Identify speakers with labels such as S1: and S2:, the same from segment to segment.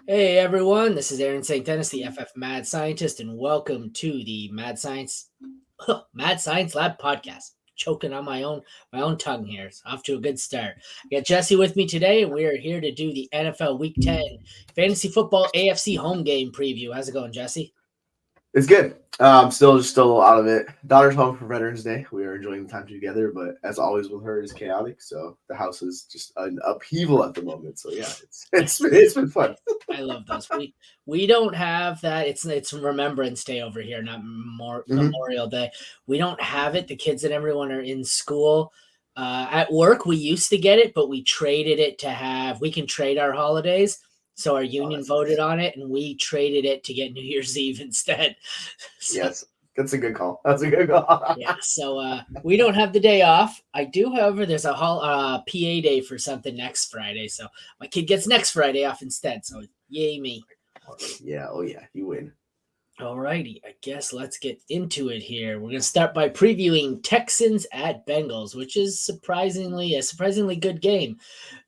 S1: Hey everyone, this is Aaron St. Dennis, the FF Mad Scientist, and welcome to the Mad Science Lab podcast. Choking on my own tongue here. It's off to a good start. I got Jesse with me today, and we are here to do the NFL Week 10 Fantasy Football AFC Home Game preview. How's it going, Jesse?
S2: It's good. Still out of it. Daughter's home for Veterans Day. We are enjoying the time together, but as always with her, it's chaotic. So the house is just an upheaval at the moment. So yeah, it's been fun.
S1: I love those. We don't have that. It's Remembrance Day over here, not Memorial Day. We don't have it. The kids and everyone are in school. At work, we used to get it, but we traded it to have. We can trade our holidays. So our union voted on it, and we traded it to get New Year's Eve instead. So,
S2: yes, that's a good call.
S1: Yeah, so we don't have the day off. I do, however, there's a PA day for something next Friday. So my kid gets next Friday off instead. So yay me.
S2: Yeah, oh yeah, you win.
S1: Alrighty, I guess let's get into it here. We're going to start by previewing Texans at Bengals, which is a surprisingly good game.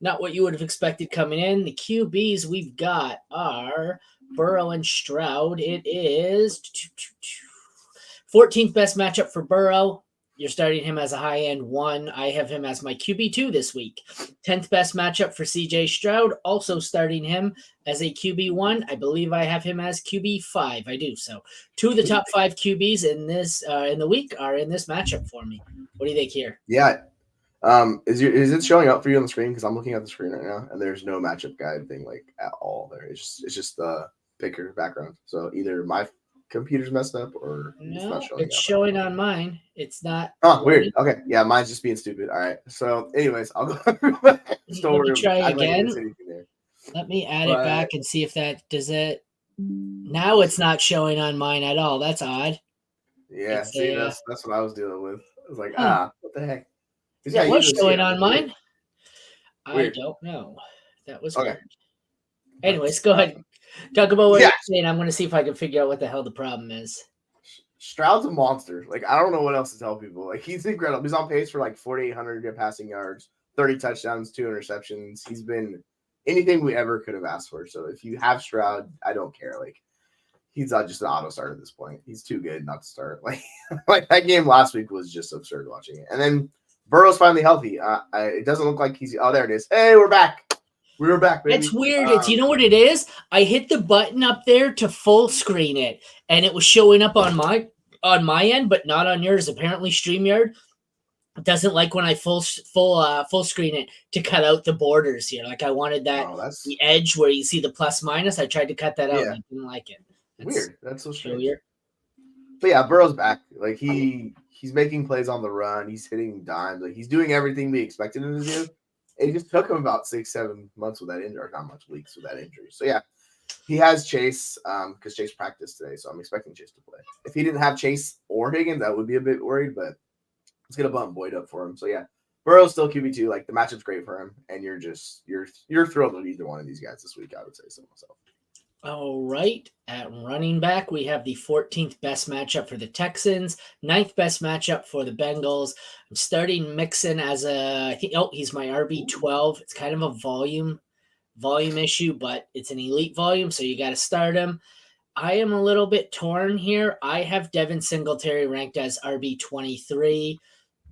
S1: Not what you would have expected coming in. The QBs we've got are Burrow and Stroud. It is 14th best matchup for Burrow. You're starting him as a high-end 1. I have him as my QB2 this week. 10th best matchup for CJ Stroud, also starting him as a QB1. I believe I have him as QB5. I do. So 2 of the top 5 QBs in this in the week are in this matchup for me. What do you think here?
S2: Yeah. Is it showing up for you on the screen? Because I'm looking at the screen right now, and there's no matchup guide thing like at all there. It's just the picker background. So either my computer's messed up or
S1: it's not showing. It's showing on mine. It's not.
S2: Oh, weird. Okay, yeah, mine's just being stupid. All right. So, anyways, I'll go.
S1: Let me try again. Let me add it back and see if that does it. Now it's not showing on mine at all. That's odd.
S2: Yeah, that's what I was dealing with. I was like, what the heck?
S1: Yeah, what's showing on mine? Weird. I don't know. That was weird. Anyways, go ahead. Talk about what you're saying. I'm going to see if I can figure out what the hell the problem is.
S2: Stroud's a monster. Like, I don't know what else to tell people. Like, he's incredible. He's on pace for like 4,800 passing yards, 30 touchdowns, 2 interceptions. He's been anything we ever could have asked for. So if you have Stroud, I don't care. Like, he's not just an auto start at this point. He's too good not to start. Like that game last week was just absurd watching it. And then Burrow's finally healthy. It doesn't look like he's. Oh, there it is. Hey, we're back. We were back, baby.
S1: That's weird. You know what it is? I hit the button up there to full screen it, and it was showing up on my end, but not on yours. Apparently, StreamYard doesn't like when I full screen it to cut out the borders here. Like I wanted that the edge where you see the plus minus. I tried to cut that out, and I didn't like it.
S2: Weird. That's so strange. Weird. But yeah, Burrow's back. Like he's making plays on the run. He's hitting dimes. Like he's doing everything we expected him to do. It just took him about 6-7 months with that injury, or not much weeks with that injury. So yeah, he has Chase because Chase practiced today, so I'm expecting Chase to play. If he didn't have Chase or Higgins, I would be a bit worried, but let's get a bump Boyd up for him. So yeah, Burrow's still QB2. Like the matchup's great for him, and you're thrilled with either one of these guys this week. I would say so myself.
S1: All right. At running back, we have the 14th best matchup for the Texans, 9th best matchup for the Bengals. I'm starting Mixon as he's my RB12. It's kind of a volume issue, but it's an elite volume, so you got to start him. I am a little bit torn here. I have Devin Singletary ranked as RB23,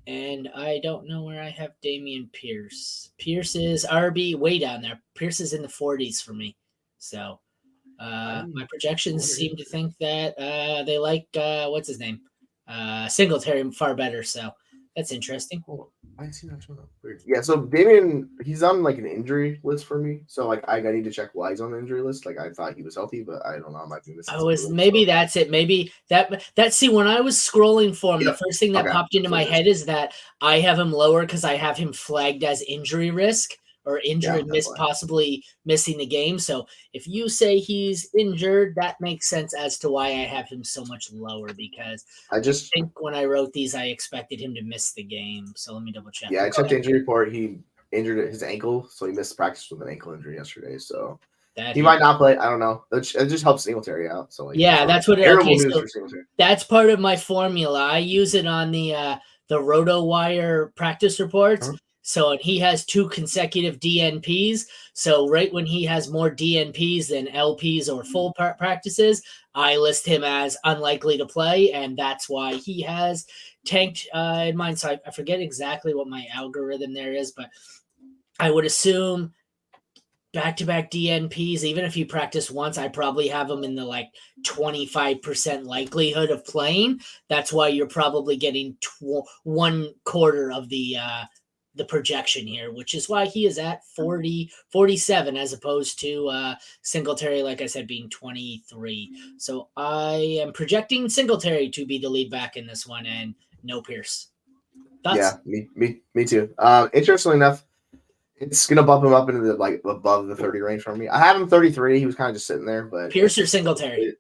S1: and I don't know where I have Dameon Pierce. Pierce is RB way down there. Pierce is in the 40s for me, so... my projections seem to think that they like what's his name, Singletary far better. So that's interesting.
S2: Oh, I see that weird. Yeah, so Damian, he's on like an injury list for me. So like I need to check why he's on the injury list. Like I thought he was healthy, but I don't know. I might be missing.
S1: Maybe that's it. Maybe that. See, when I was scrolling for him, the first thing that popped into my head is that I have him lower because I have him flagged as injury risk. Or injured, possibly missing the game. So if you say he's injured, that makes sense as to why I have him so much lower, because I think when I wrote these, I expected him to miss the game. So let me double check.
S2: Yeah, I checked the injury report. He injured his ankle, so he missed practice with an ankle injury yesterday. So he might not play. I don't know. It just helps Singletary out. So
S1: that's what. Okay, so that's part of my formula. I use it on the RotoWire practice reports. So and he has 2 consecutive DNPs. So right when he has more DNPs than LPs or full practices, I list him as unlikely to play, and that's why he has tanked in mine. So I forget exactly what my algorithm there is, but I would assume back-to-back DNPs, even if you practice once, I probably have them in the like 25% likelihood of playing. That's why you're probably getting 1/4 of the projection here, which is why he is at 47 as opposed to Singletary, like I said, being 23. So I am projecting Singletary to be the lead back in this one and no Pierce.
S2: Thoughts? Yeah, me too. Interestingly enough, it's gonna bump him up into the like above the 30 range for me. I have him 33. He was kind of just sitting there, but
S1: Pierce or Singletary?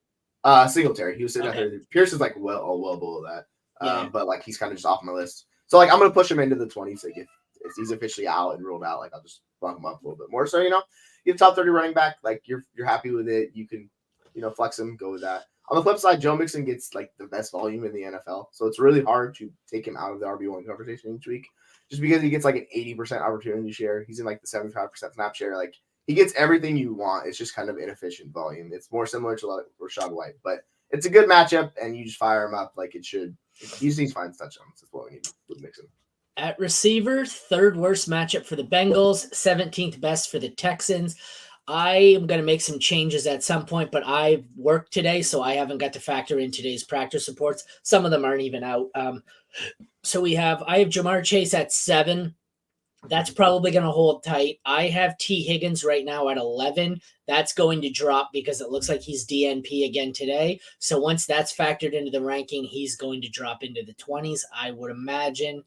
S2: Singletary. He was sitting at 30. Pierce is like well below that. But like he's kind of just off my list. So like I'm gonna push him into the 20s. Like if he's officially out and ruled out, like I'll just bump him up a little bit more. So you have top 30 running back, like you're happy with it. You can flex him, go with that. On the flip side, Joe Mixon gets like the best volume in the NFL, so it's really hard to take him out of the RB1 conversation each week, just because he gets like an 80% opportunity share. He's in like the 75% snap share. Like he gets everything you want. It's just kind of inefficient volume. It's more similar to like Rachaad White, but it's a good matchup, and you just fire him up like it should. He just needs to find touchdowns. That's what we need with Mixon.
S1: At receiver, 3rd worst matchup for the Bengals, 17th best for the Texans. I am going to make some changes at some point, but I worked today, so I haven't got to factor in today's practice reports. Some of them aren't even out. So I have Jamar Chase at 7. That's probably going to hold tight. I have T. Higgins right now at 11. That's going to drop because it looks like he's DNP again today. So once that's factored into the ranking, he's going to drop into the 20s, I would imagine.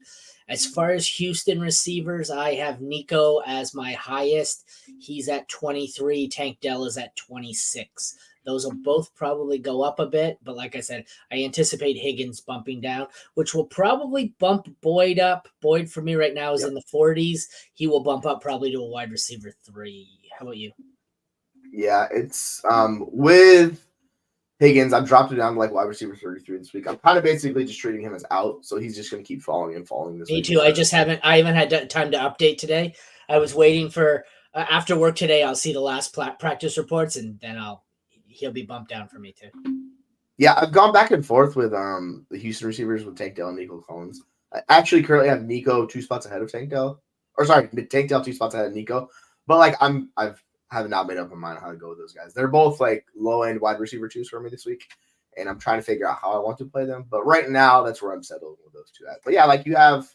S1: As far as Houston receivers, I have Nico as my highest. He's at 23. Tank Dell is at 26. Those will both probably go up a bit, but like I said, I anticipate Higgins bumping down, which will probably bump Boyd up. Boyd for me right now is in the 40s. He will bump up probably to a wide receiver 3. How about you?
S2: Yeah, it's with Higgins, I've dropped it down to like wide receiver 33 this week. I'm kind of basically just treating him as out, so he's just going to keep falling this week.
S1: Me too. I haven't had time to update today. I was waiting for after work today. I'll see the last practice reports, and then he'll be bumped down for me too.
S2: Yeah, I've gone back and forth with the Houston receivers with Tank Dell and Nico Collins. I actually currently have Nico 2 spots ahead of Tank Dell, or sorry, Tank Dell 2 spots ahead of Nico. But like I have not made up my mind on how to go with those guys. They're both like low end wide receiver 2s for me this week, and I'm trying to figure out how I want to play them. But right now, that's where I'm settled with those 2 at. But yeah, like you have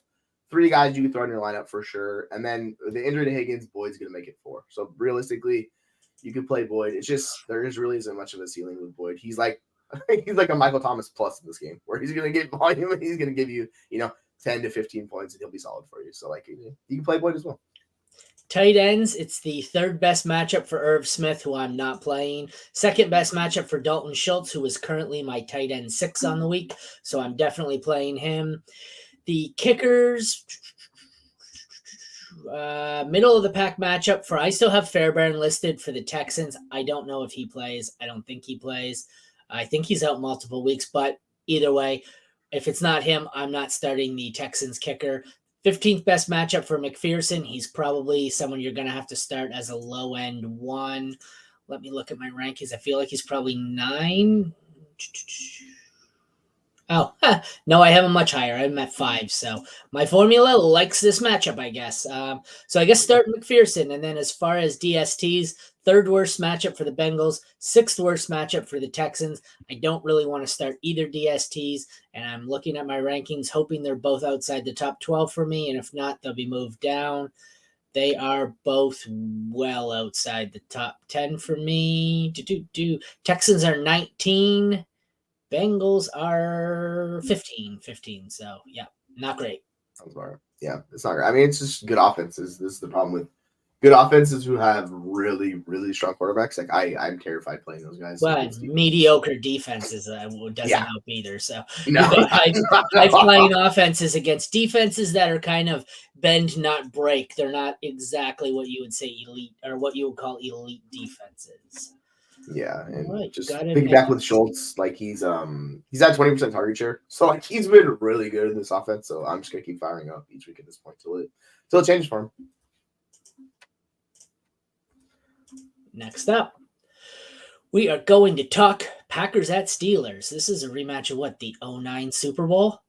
S2: 3 guys you can throw in your lineup for sure, and then the injury to Higgins, Boyd's gonna make it 4. So realistically, you can play Boyd. It's just there is really isn't much of a ceiling with Boyd. He's like a Michael Thomas plus in this game, where he's gonna get volume and he's gonna give you 10 to 15 points, and he'll be solid for you. So like you can play Boyd as well.
S1: Tight ends, it's the 3rd best matchup for Irv Smith, who I'm not playing. 2nd best matchup for Dalton Schultz, who is currently my tight end 6 on the week. So I'm definitely playing him. The kickers, middle of the pack matchup I still have Fairbairn listed for the Texans. I don't know if he plays. I don't think he plays. I think he's out multiple weeks, but either way, if it's not him, I'm not starting the Texans kicker. 15th best matchup for McPherson. He's probably someone you're going to have to start as a low-end 1. Let me look at my rankings. I feel like he's probably 9. Oh, no, I have him much higher. I'm at 5. So my formula likes this matchup, I guess. So I guess start McPherson. And then as far as DSTs, 3rd worst matchup for the Bengals, 6th worst matchup for the Texans. I don't really want to start either DSTs. And I'm looking at my rankings, hoping they're both outside the top 12 for me. And if not, they'll be moved down. They are both well outside the top 10 for me. Texans are 19. Bengals are 15. So, yeah, not great.
S2: Yeah, it's not great. I mean, it's just good offenses. This is the problem with good offenses who have really, really strong quarterbacks. Like, I'm terrified playing those guys.
S1: Well, mediocre defenses doesn't help either. So,
S2: no,
S1: I'm playing offenses against defenses that are kind of bend, not break. They're not exactly what you would say elite or what you would call elite defenses.
S2: Yeah, and
S1: right,
S2: just
S1: got it
S2: piggyback
S1: next.
S2: with Schultz, like he's at 20% target share, so like he's been really good in this offense. So I'm just gonna keep firing up each week at this point till it changes for him.
S1: Next up, we are going to talk Packers at Steelers. This is a rematch of what, the 09 Super Bowl?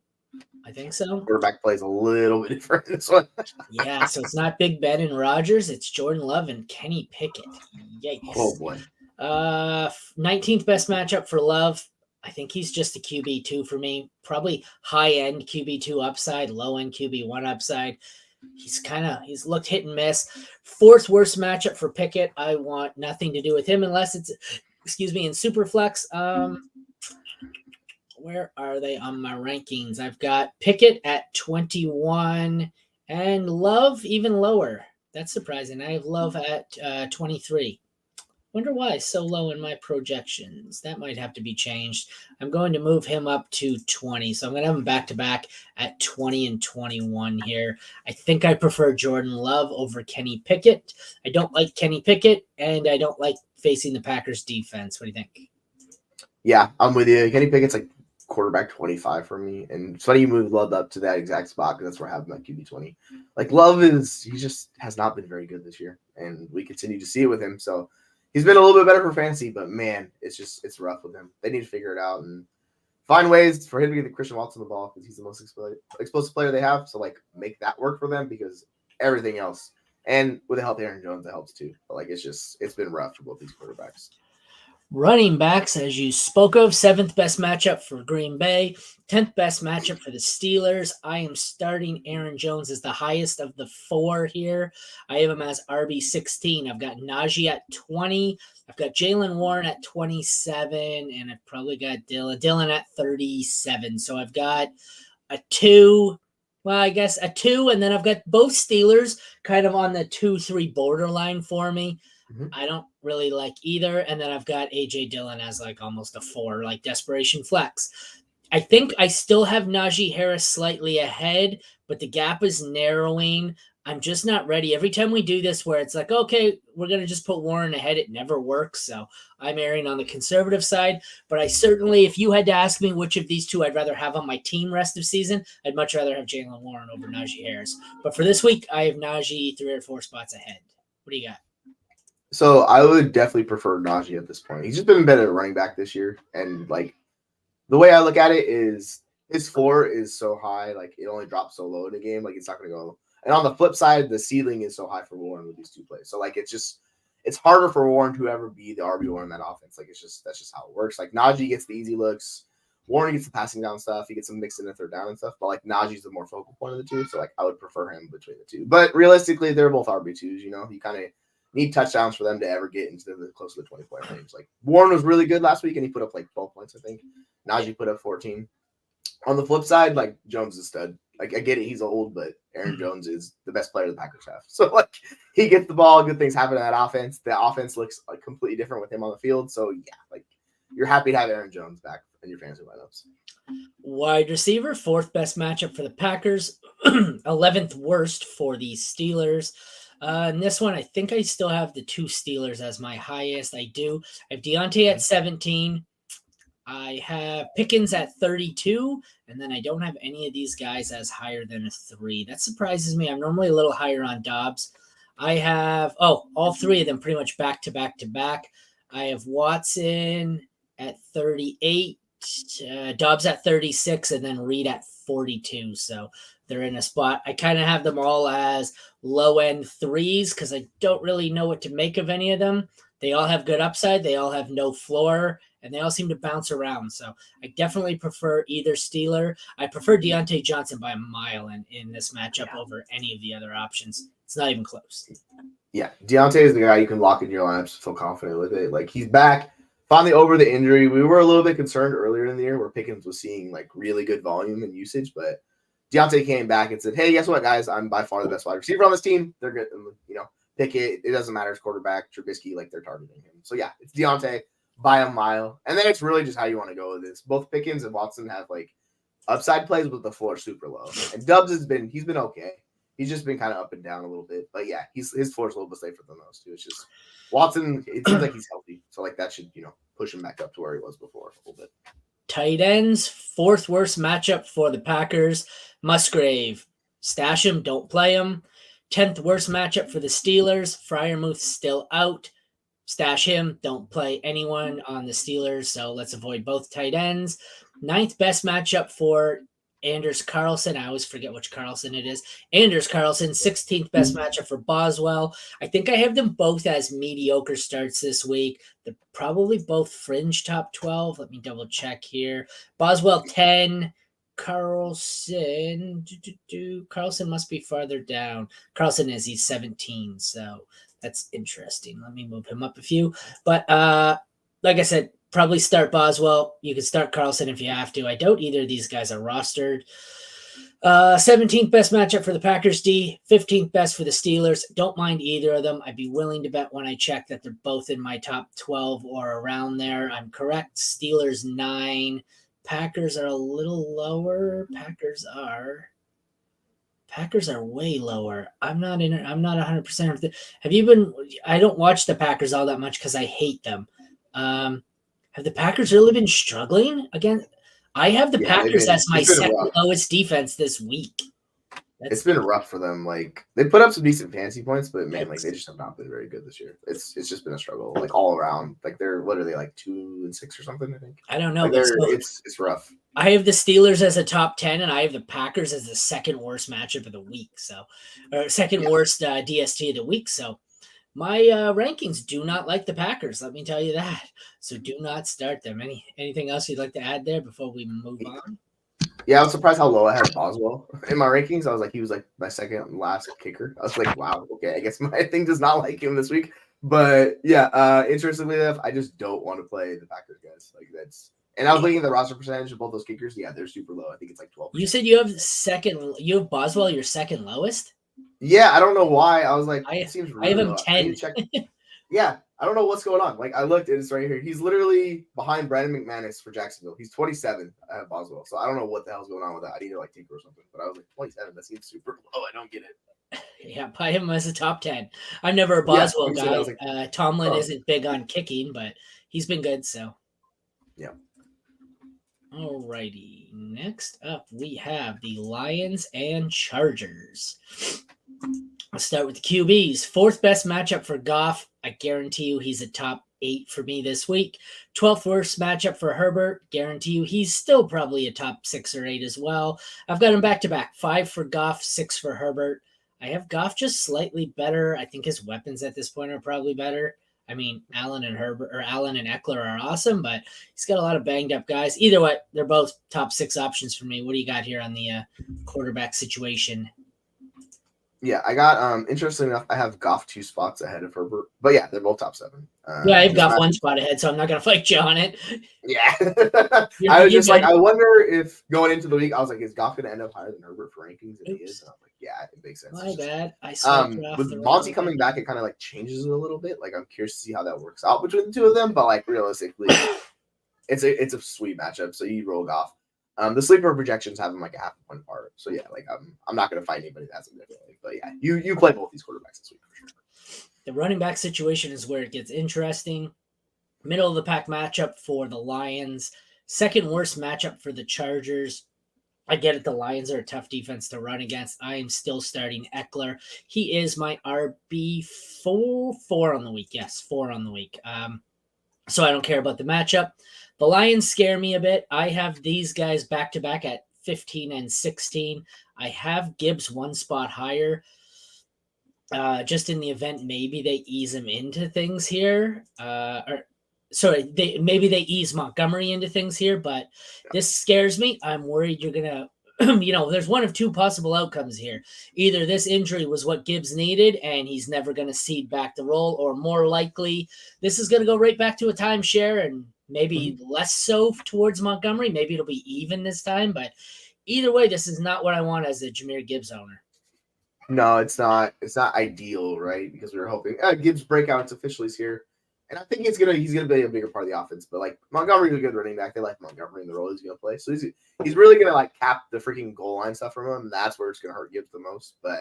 S1: I think so.
S2: Quarterback plays a little bit different in this one.
S1: Yeah, so it's not Big Ben and Rodgers, it's Jordan Love and Kenny Pickett. Yikes.
S2: Oh boy.
S1: 19th best matchup for Love. I think he's just a QB2 for me. Probably high-end QB2 upside, low-end QB1 upside. He's looked hit and miss. 4th worst matchup for Pickett. I want nothing to do with him unless it's, in Superflex. Where are they on my rankings? I've got Pickett at 21 and Love even lower. That's surprising. I have Love at 23. Wonder why so low in my projections. That might have to be changed. I'm going to move him up to 20. So I'm going to have him back-to-back at 20 and 21 here. I think I prefer Jordan Love over Kenny Pickett. I don't like Kenny Pickett, and I don't like facing the Packers defense. What do you think?
S2: Yeah, I'm with you. Kenny Pickett's like quarterback 25 for me. And it's funny you moved Love up to that exact spot because that's where I have him at QB 20. Like Love he just has not been very good this year. And we continue to see it with him. So he's been a little bit better for fantasy, but man, it's rough with him. They need to figure it out and find ways for him to get the Christian Watson the ball because he's the most explosive player they have. So like make that work for them because everything else. And with the help of Aaron Jones, that helps too. But like it's been rough for both these quarterbacks.
S1: Running backs, as you spoke of, 7th best matchup for Green Bay, 10th best matchup for the Steelers. I am starting Aaron Jones as the highest of the 4 here. I have him as RB16. I've got Najee at 20. I've got Jalen Warren at 27, and I've probably got Dylan at 37. So I've got a 2. Well, I guess a 2, and then I've got both Steelers kind of on the 2-3 borderline for me. Mm-hmm. I don't really like either. And then I've got A.J. Dillon as like almost a 4, like desperation flex. I think I still have Najee Harris slightly ahead, but the gap is narrowing. I'm just not ready. Every time we do this where it's like, okay, we're going to just put Warren ahead, it never works. So I'm erring on the conservative side. But I certainly, if you had to ask me which of these 2 I'd rather have on my team rest of season, I'd much rather have Jalen Warren over Najee Harris. But for this week, I have Najee 3 or 4 spots ahead. What do you got?
S2: So I would definitely prefer Najee at this point. He's just been better at running back this year. And like the way I look at it is his floor is so high, like it only drops so low in a game, like it's not going to go. And on the flip side, the ceiling is so high for Warren with these 2 plays. So like it's harder for Warren to ever be the RB1 in that offense. Like that's just how it works. Like Najee gets the easy looks. Warren gets the passing down stuff. He gets some mixed in the 3rd down and stuff. But like Najee's the more focal point of the 2. So like I would prefer him between the 2. But realistically, they're both RB2s, you know. You kind of need touchdowns for them to ever get into the close to the 20-point range. Like Warren was really good last week and he put up like 12 points, I think. Najee put up 14. On the flip side, like Jones is a stud. Like I get it, he's old, but Aaron Jones is the best player the Packers have. So like he gets the ball, good things happen to that offense. The offense looks like completely different with him on the field. So yeah, like you're happy to have Aaron Jones back in your fantasy lineups.
S1: Wide receiver, 4th best matchup for the Packers, 11th worst for the Steelers. In this one, I think I still have the 2 Steelers as my highest. I do. I have Deontay at 17. I have Pickens at 32, and then I don't have any of these guys as higher than a 3. That surprises me. I'm normally a little higher on Dobbs. I have, all 3 of them pretty much back to back to back. I have Watson at 38, Dobbs at 36, and then Reed at 42. So they're in a spot. I kind of have them all as low-end 3s because I don't really know what to make of any of them. They all have good upside. They all have no floor, and they all seem to bounce around. So I definitely prefer either Steeler. I prefer Deontay Johnson by a mile in this matchup over any of the other options. It's not even close.
S2: Yeah, Deontay is the guy you can lock in your lineups, feel confident with it. Like he's back, finally over the injury. We were a little bit concerned earlier in the year where Pickens was seeing like really good volume and usage, but Deontay came back and said, hey, guess what, guys? I'm by far the best wide receiver on this team. They're good, you know, pick it. It doesn't matter. It's quarterback, Trubisky, like they're targeting him. So yeah, it's Deontay by a mile. And then it's really just how you want to go with this. Both Pickens and Watson have like upside plays with the floor super low. And Dubs he's been okay. He's just been kind of up and down a little bit. But yeah, his floor is a little bit safer than those two. It's just Watson, it seems like he's healthy. So like that should, push him back up to where he was before a little bit.
S1: Tight ends, fourth worst matchup for the Packers. Musgrave, stash him, don't play him. 10th worst matchup for the Steelers. Freiermuth still out. Stash him, don't play anyone on the Steelers. So let's avoid both tight ends. 9th best matchup for Anders Carlson. I always forget which Carlson it is. Anders Carlson, 16th best matchup for Boswell. I think I have them both as mediocre starts this week. They're probably both fringe top 12. Let me double check here. Boswell 10. Carlson. Carlson must be farther down. Carlson he's 17. So that's interesting. Let me move him up a few. But like I said, probably start Boswell. You can start Carlson if you have to. I doubt either of these guys are rostered. 17th best matchup for the Packers D. 15th best for the Steelers. Don't mind either of them. I'd be willing to bet when I check that they're both in my top 12 or around there. I'm correct. Steelers 9. Packers are a little lower. Packers are way lower. I'm not 100%. Have you been? I don't watch the Packers all that much because I hate them. Have the Packers really been struggling again? I have the Packers as my second lowest defense this week.
S2: It's been rough for them. Like they put up some decent fantasy points, but man, like they just have not been very good this year. It's just been a struggle, like all around. Like they're literally like 2-6 or something. I think.
S1: I don't know.
S2: Like it's rough.
S1: I have the Steelers as a top 10, and I have the Packers as the second worst matchup of the week. So, or second worst DST of the week. So, my rankings do not like the Packers. Let me tell you that. So, do not start them. Anything else you'd like to add there before we move on?
S2: Yeah, I was surprised how low I had Boswell in my rankings. I was like, he was like my second last kicker. I was like, wow, okay, I guess my thing does not like him this week. But yeah, interestingly enough, I just don't want to play the Packers guys. Like that's. And I was looking at the roster percentage of both those kickers. Yeah, they're super low. I think it's like 12%.
S1: You said you have Boswell your second lowest?
S2: Yeah, I don't know why. I was like, it seems really
S1: I have him
S2: low.
S1: 10.
S2: Yeah, I don't know what's going on. Like I looked, it's right here. He's literally behind Brandon McManus for Jacksonville. He's 27 at Boswell. So I don't know what the hell's going on with that. I need to like tinker or something. But I was like 27. That seems super low. I don't get it.
S1: Yeah, I have him as a top 10. I'm never a Boswell guy. Like, Tomlin isn't big on kicking, but he's been good. So
S2: yeah.
S1: Alrighty, next up we have the Lions and Chargers. I'll start with the QBs. Fourth best matchup for Goff. I guarantee you he's a top 8 for me this week. 12th worst matchup for Herbert. Guarantee you he's still probably a top 6 or 8 as well. I've got him back-to-back. 5 for Goff, 6 for Herbert. I have Goff just slightly better. I think his weapons at this point are probably better. I mean, Allen and Eckler are awesome, but he's got a lot of banged up guys. Either way, they're both top 6 options for me. What do you got here on the quarterback situation?
S2: Yeah, I got interesting enough, I have Goff 2 spots ahead of Herbert. But yeah, they're both top 7.
S1: Yeah, I've got 1 spot ahead, so I'm not gonna fight you on it.
S2: Yeah. I was just like, I wonder if going into the week, I was like, is Goff gonna end up higher than Herbert for rankings? And he is. And I'm like, yeah, it makes sense.
S1: My bad.
S2: With Monty coming back, it kind of like changes it a little bit. Like I'm curious to see how that works out between the two of them. But like realistically, it's a sweet matchup. So you roll Goff. The sleeper projections have them like a half a point apart. So yeah, like I'm not gonna fight anybody that's differently. But yeah, you play both these quarterbacks this week for sure.
S1: The running back situation is where it gets interesting. Middle of the pack matchup for the Lions. Second worst matchup for the Chargers. I get it. The Lions are a tough defense to run against. I am still starting Eckler. He is my RB 4 on the week. Yes, 4 on the week. So I don't care about the matchup. The Lions scare me a bit. I have these guys back-to-back at 15 and 16. I have Gibbs 1 spot higher. Just in the event maybe they ease him into things here. Maybe they ease Montgomery into things here, but this scares me. I'm worried you're going to, there's one of 2 possible outcomes here. Either this injury was what Gibbs needed and he's never going to cede back the role, or more likely this is going to go right back to a timeshare and maybe less so towards Montgomery. Maybe it'll be even this time, but either way, this is not what I want as a Jahmyr Gibbs owner.
S2: No, it's not. It's not ideal, right? Because we were hoping Gibbs breakout's officially here, and I think he's gonna be a bigger part of the offense. But like Montgomery's a good running back. They like Montgomery in the role he's gonna play, so he's really gonna like cap the freaking goal line stuff from him. And that's where it's gonna hurt Gibbs the most. But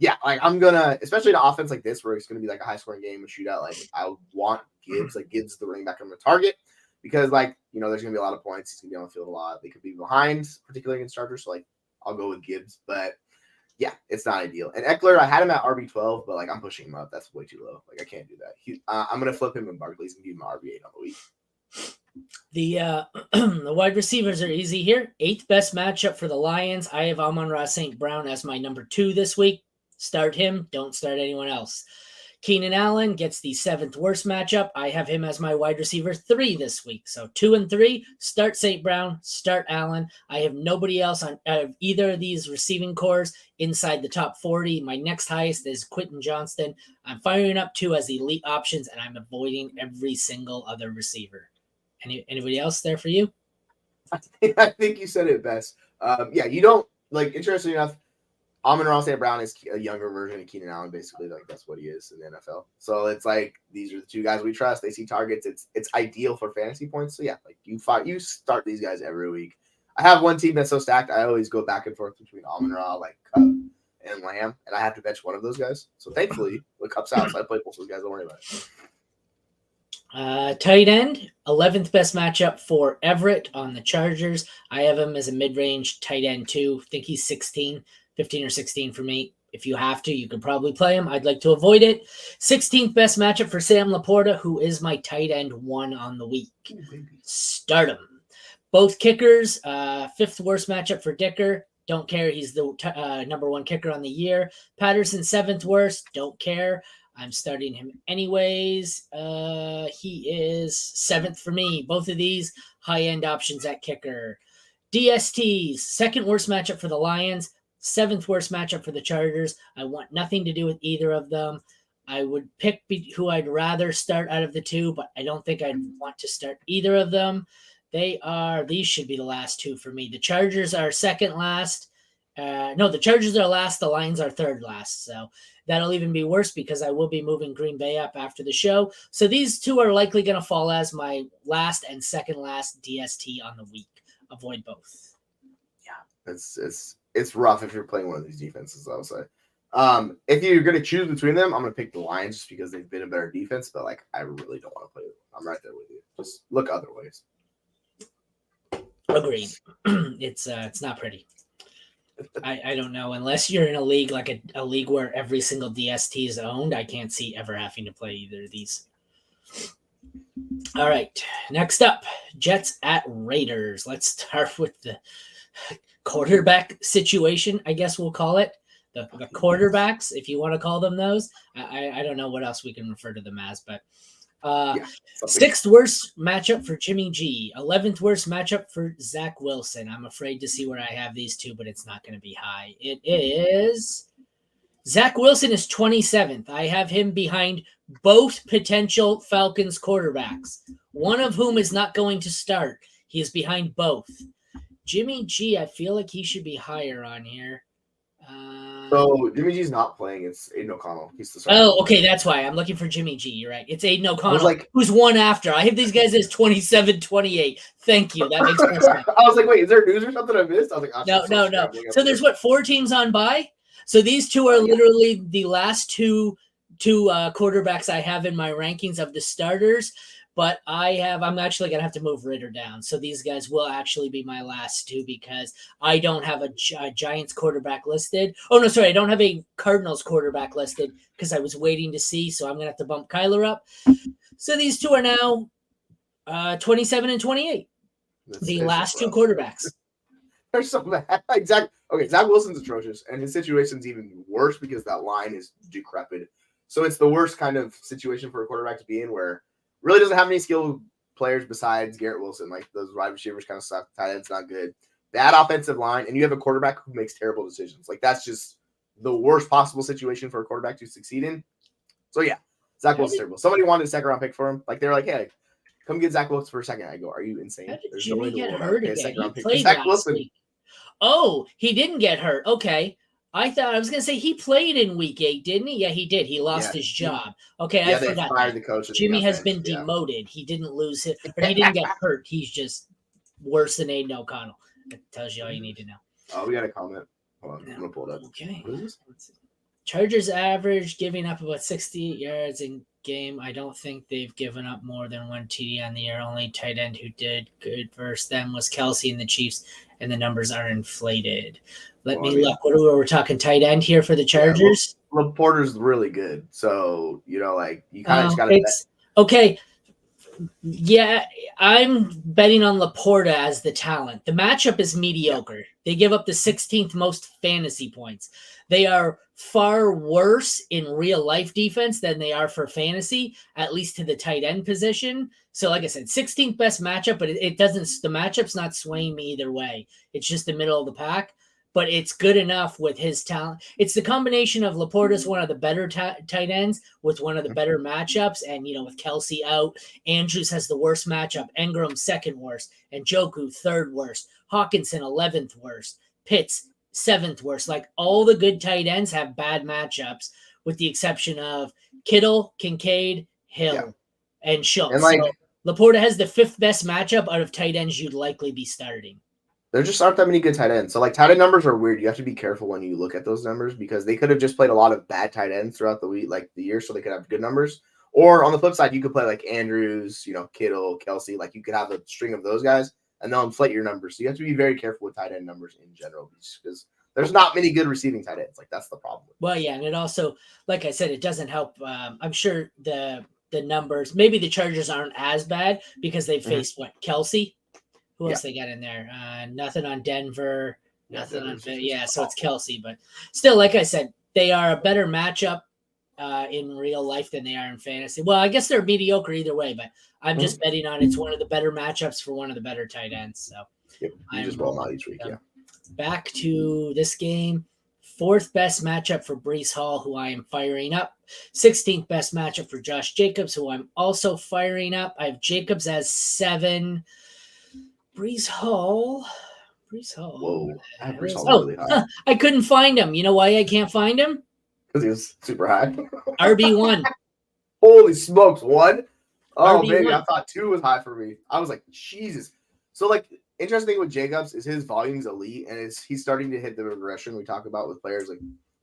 S2: Yeah, like I'm gonna, especially an offense like this where it's gonna be like a high scoring game, a shootout. Like I want Gibbs, like Gibbs the running back I'm gonna target because like there's gonna be a lot of points. He's gonna be on the field a lot. They could be behind, particularly against Chargers. So like I'll go with Gibbs, but yeah, it's not ideal. And Eckler, I had him at RB12, but like I'm pushing him up. That's way too low. Like I can't do that. I'm gonna flip him in Barkley's and give him RB8 on the week.
S1: The the wide receivers are easy here. 8th best matchup for the Lions. I have Amon-Ra St. Brown as my number 2 this week. Start him. Don't start anyone else. Keenan Allen gets the 7th worst matchup. I have him as my wide receiver 3 this week. So 2 and 3. Start St. Brown. Start Allen. I have nobody else on out of either of these receiving cores inside the top 40. My next highest is Quentin Johnston. I'm firing up 2 as elite options, and I'm avoiding every single other receiver. Anybody else there for you?
S2: I think you said it best. Yeah, you don't like. Interesting enough, Amon-Ra St. Brown is a younger version of Keenan Allen. Basically, like that's what he is in the NFL. So it's like these are the 2 guys we trust. They see targets. It's ideal for fantasy points. So yeah, like you start these guys every week. I have one team that's so stacked. I always go back and forth between Amon-Ra, like Cup, and Lamb, and I have to bench one of those guys. So thankfully, the Cup's out, so I play both those guys. Don't worry about it.
S1: Tight end, 11th best matchup for Everett on the Chargers. I have him as a mid-range tight end too. I think he's 15 or 16 for me. If you have to, you could probably play him. I'd like to avoid it. 16th best matchup for Sam Laporta, who is my tight end 1 on the week. Start him. Both kickers, 5th worst matchup for Dicker. Don't care. He's the number 1 kicker on the year. Patterson, 7th worst. Don't care. I'm starting him anyways. He is 7th for me. Both of these high-end options at kicker. DSTs, 2nd worst matchup for the Lions, 7th worst matchup for the Chargers. I want nothing to do with either of them. I would pick who I'd rather start out of the 2, but I don't think I'd want to start either of them. These should be the last 2 for me. The Chargers are second last. The Chargers are last. The Lions are third last. So that'll even be worse because I will be moving Green Bay up after the show. So these 2 are likely going to fall as my last and second last DST on the week. Avoid both.
S2: Yeah, it's rough if you're playing one of these defenses, I would say. If you're going to choose between them, I'm going to pick the Lions just because they've been a better defense, but like I really don't want to play them. I'm right there with you. Just look other ways.
S1: Agreed. It's not pretty. I don't know. Unless you're in a league like a league where every single DST is owned, I can't see ever having to play either of these. All right. Next up, Jets at Raiders. Let's start with the quarterback situation, I guess we'll call it. The quarterbacks, if you want to call them those. I don't know what else we can refer to them as, but 6th worst matchup for Jimmy G. 11th worst matchup for Zach Wilson. I'm afraid to see where I have these 2, but it's not going to be high. It is Zach Wilson is 27th. I have him behind both potential Falcons quarterbacks, one of whom is not going to start. He is behind both. Jimmy G, I feel like he should be higher on here.
S2: So Jimmy G's not playing. It's Aiden O'Connell. He's the starter.
S1: Oh, okay, that's why. I'm looking for Jimmy G. You're right. It's Aiden O'Connell, who's 1 after. I have these guys as 27-28. Thank you. That makes more sense.
S2: I was like, wait, is there news or something I missed? I was like,
S1: no. So there's 4 teams on bye? So these 2 are literally the last two quarterbacks I have in my rankings of the starters. But I'm actually going to have to move Ritter down. So these guys will actually be my last 2 because I don't have a Giants quarterback listed. Oh, no, sorry. I don't have a Cardinals quarterback listed because I was waiting to see. So I'm going to have to bump Kyler up. So these 2 are now 27 and 28. The last 2 quarterbacks.
S2: They're so bad. Exactly. Okay, Zach Wilson's atrocious, and his situation's even worse because that line is decrepit. So it's the worst kind of situation for a quarterback to be in where really doesn't have any skilled players besides Garrett Wilson. Like those wide receivers kind of suck. Tight end's not good. Bad offensive line, and you have a quarterback who makes terrible decisions. Like that's just the worst possible situation for a quarterback to succeed in. So yeah, Zach Wilson's terrible. Somebody wanted a 2nd-round pick for him. Like they're like, hey, come get Zach Wilson for a second. I go, are you insane?
S1: How did
S2: There's
S1: Jimmy
S2: no way
S1: get hurt again? He played
S2: Zach
S1: last
S2: Wilson.
S1: week. Oh, he didn't get hurt. Okay. I was going to say he played in week 8, didn't he? Yeah, he did. He lost his job. Okay, I forgot that.
S2: The coach
S1: Jimmy has been demoted. He didn't lose it, or he didn't get hurt. He's just worse than Aiden O'Connell. That tells you all you need to know.
S2: Oh, we got a comment. Hold on, I'm going to pull it up.
S1: Okay.
S2: What is this?
S1: Chargers average giving up about 68 yards in game. I don't think they've given up more than one TD on the year. Only tight end who did good versus them was Kelsey and the Chiefs, and the numbers are inflated. Let me look. What are we talking tight end here for the Chargers?
S2: Yeah, Laporta's really good. So, you kind of just got to bet.
S1: Okay. Yeah, I'm betting on Laporta as the talent. The matchup is mediocre. Yeah. They give up the 16th most fantasy points. They are far worse in real life defense than they are for fantasy, at least to the tight end position. So, like I said, 16th best matchup, but it doesn't. The matchup's not swaying me either way. It's just the middle of the pack. But it's good enough with his talent. It's the combination of Laporta's one of the better tight ends with one of the better matchups. And, with Kelsey out, Andrews has the worst matchup. Engram second worst. And Njoku third worst. Hawkinson 11th worst. Pitts 7th worst. Like all the good tight ends have bad matchups with the exception of Kittle, Kincaid, Hill, and Schultz. And so Laporta has the 5th best matchup out of tight ends you'd likely be starting.
S2: There just aren't that many good tight ends. So, tight end numbers are weird. You have to be careful when you look at those numbers because they could have just played a lot of bad tight ends throughout the week, the year, so they could have good numbers. Or on the flip side, you could play Andrews, Kittle, Kelsey. You could have a string of those guys, and they'll inflate your numbers. So you have to be very careful with tight end numbers in general because there's not many good receiving tight ends. That's the problem.
S1: Well, yeah, and it also, like I said, it doesn't help. I'm sure the numbers, maybe the Chargers aren't as bad because they faced Kelsey. Who else they got in there? Nothing on Denver. Nothing on so it's Kelsey. But still, like I said, they are a better matchup in real life than they are in fantasy. Well, I guess they're mediocre either way, but I'm just betting on it's one of the better matchups for one of the better tight ends. So
S2: you just roll them out each week,
S1: Back to this game. 4th best matchup for Breece Hall, who I am firing up. 16th best matchup for Josh Jacobs, who I'm also firing up. I have Jacobs as 7. Breece Hall.
S2: Whoa. I have Breece Hall really high.
S1: I couldn't find him. You know why I can't find him?
S2: Because he was super high.
S1: RB1.
S2: Holy smokes, 1? Oh,
S1: RB1.
S2: Baby, I thought 2 was high for me. I was like, Jesus. So, interesting with Jacobs is his volume's elite, and he's starting to hit the regression we talk about with players.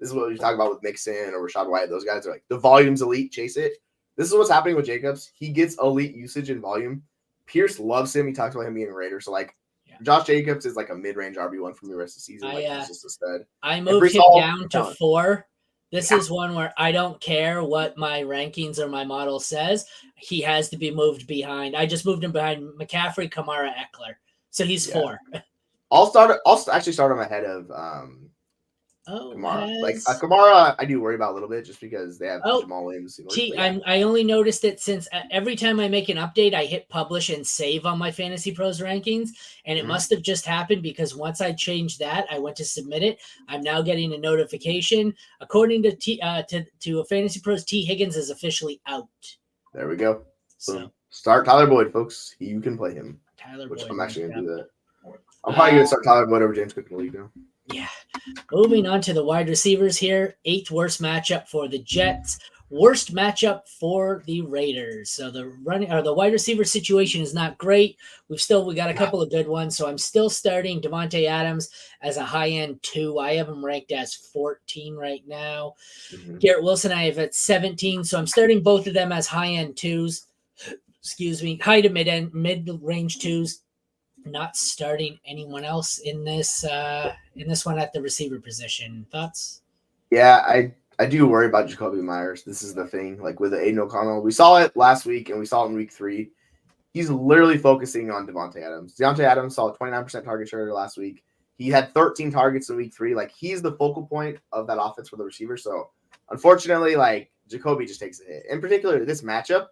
S2: This is what we talk about with Mixon or Rashad White. Those guys are the volume's elite, chase it. This is what's happening with Jacobs. He gets elite usage and volume. Pierce loves him. He talks about him being a Raider. So, Josh Jacobs is a mid-range RB1 for me the rest of the season. He's just a stud.
S1: I moved him down to 4. This is one where I don't care what my rankings or my model says. He has to be moved behind. I just moved him behind McCaffrey, Kamara, Eckler. So he's 4.
S2: I'll actually start him ahead of Kamara. Kamara, I do worry about a little bit just because they have Jamal Williams.
S1: I only noticed it since every time I make an update, I hit publish and save on my Fantasy Pros rankings, and it must have just happened because once I changed that, I went to submit it. I'm now getting a notification. According to a Fantasy Pros, T. Higgins is officially out.
S2: There we go. So start Tyler Boyd, folks. You can play him.
S1: Boyd.
S2: I'm actually going to do that. I'm probably going to start Tyler Boyd over James Cook in the league now.
S1: Yeah. Moving on to the wide receivers here. 8th worst matchup for the Jets. Worst matchup for the Raiders. So the wide receiver situation is not great. We got a couple of good ones. So I'm still starting Devontae Adams as a high-end 2. I have him ranked as 14 right now. Garrett Wilson I have at 17. So I'm starting both of them as high-end 2s. Excuse me. High to mid-range 2s. Not starting anyone else in this one at the receiver position. Thoughts?
S2: Yeah, I do worry about Jacoby Myers. This is the thing. With Aiden O'Connell, we saw it last week and we saw it in week 3. He's literally focusing on Devontae Adams. Devontae Adams saw a 29% target share last week. He had 13 targets in week 3. He's the focal point of that offense for the receiver. So unfortunately, Jacoby just takes a hit. In particular, this matchup,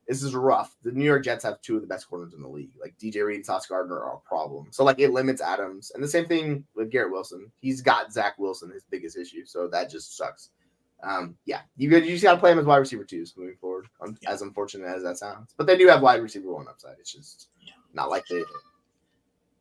S2: this is rough. The New York Jets have 2 of the best corners in the league. DJ Reed and Sauce Gardner are a problem. So, it limits Adams. And the same thing with Garrett Wilson. He's got Zach Wilson, his biggest issue. So, that just sucks. You just got to play him as wide receiver 2s moving forward, as unfortunate as that sounds. But they do have wide receiver 1 upside. It's just not like they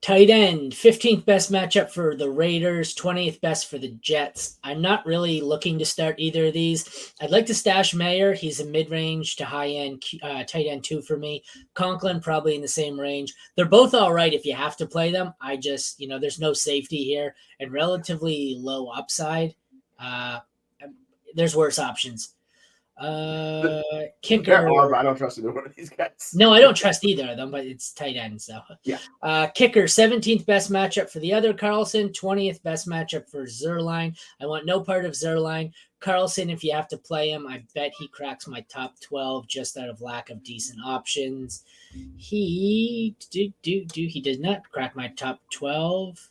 S1: Tight end, 15th best matchup for the Raiders, 20th best for the Jets. I'm not really looking to start either of these. I'd like to stash Mayer. He's a mid-range to high-end tight end 2 for me. Conklin probably in the same range. They're both all right if you have to play them. I just, there's no safety here and relatively low upside. there's worse options. Kicker.
S2: They're on, but I don't trust either one of these guys.
S1: No, I don't trust either of them, but it's tight end. So
S2: yeah.
S1: Kicker, 17th best matchup for the other Carlson, 20th best matchup for Zerline. I want no part of Zerline. Carlson, if you have to play him, I bet he cracks my top 12 just out of lack of decent options. He does not crack my top 12.